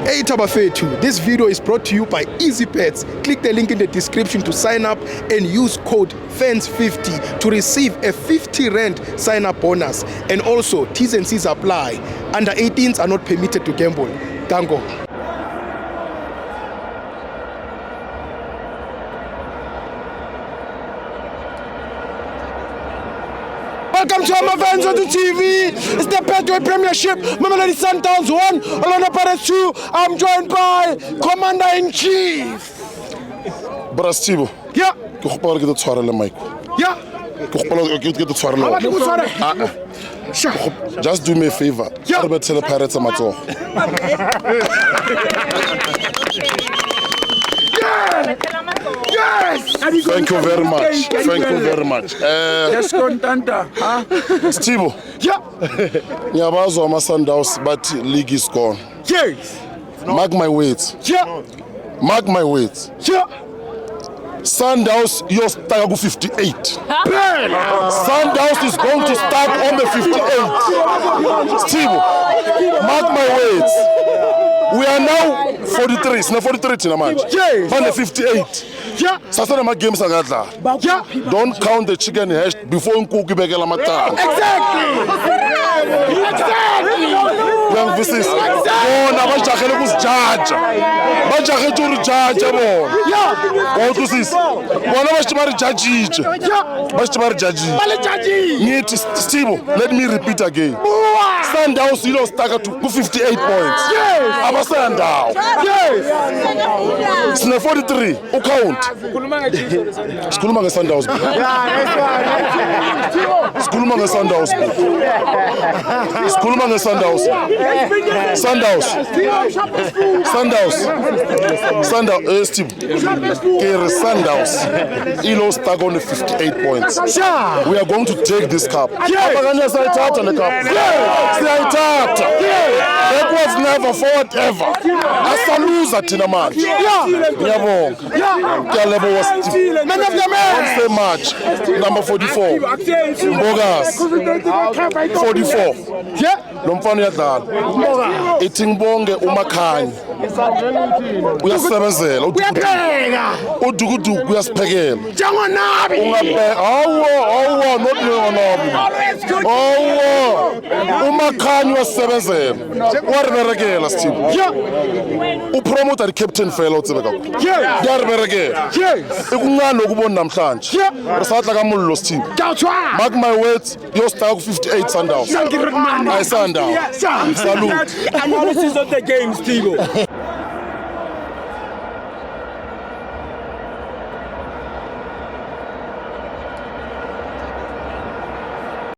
Hey Tabafethu, this video is brought to you by EasyBets. Click the link in the description to sign up and use code FANS50 to receive a 50 Rand sign-up bonus. And also, T's and C's apply. Under 18s are not permitted to gamble. Gango. Welcome to Amavenzo to TV. It's the Betway Premiership. Mamelodi Sundowns 1, Orlando Pirates 2. I'm joined by Commander-in-Chief. Bras Tibo. Yeah. Ke gopela ke tshwara le mic. Yeah. Ke gopela ke tshwara le. Just do me a favor. Yeah. Re bethele Pirates matsogo. Yes. Thank you very much. Thank you very much. Yes, contenta. Tibo. Yeah. Ngiyabazwa ama Sundowns but league is gone. Yes. Mark my words. Yeah. Mark my words. Yeah. Sundowns yostaka ku 58. Sundowns is going to start on the 58. Tibo. Mark my words. We are now 43. It's not 43 tina manje. Yes. On the 58. Yeah. Sasana ma games akadla. Yeah. Don't count the chicken hash before inkukhu ibekela matanga. Exactly. Young visits. Bona bajagele ukusijaja. Bajagele ukujaja bona. Yeah. Wawuthi sis. Bona bashimari judge. Bashimari judge. Ngithi Stibo, let me repeat again. Sundowns yilo staka to 58 points. Yes. Abasandawo. Yes. Sine 43 ucount. Sikhuluma ngeSundowns. Sikhuluma ngeSundowns. Sikhuluma ngeSundowns. Sundowns. Steve. Kere Sundowns. Ilo stuck on the 58 points. We are going to take this cup. Abakanye sayithatha le cup. Sayithatha. That was never forward ever. Asaluza thina manje. Ngiyabonga. Ngiyalebo was Man of the match. say match number 44. Mbogas 44. Yeah. Lo mfana uyadlala. Ithi ngibonge uMakhanyi. Uyasebenzela udukuduku uyasiphekela. Jangonabi. Ungabheka awu not Njogonabi. uMakhanyi uyasebenzela. Wariberekela Steve. Yeah. Upromoter captain fela utsebe kakhulu. Yeah. Ngiyariberekela. Yes. Ikuncane ukubona namhlanje. Yeah. Risatla kaMullo Steve. Gauchwa. Mark my words, yostaka ku 58 Sundowns. Ayisanda. Salute. Analysis of the game, Steve.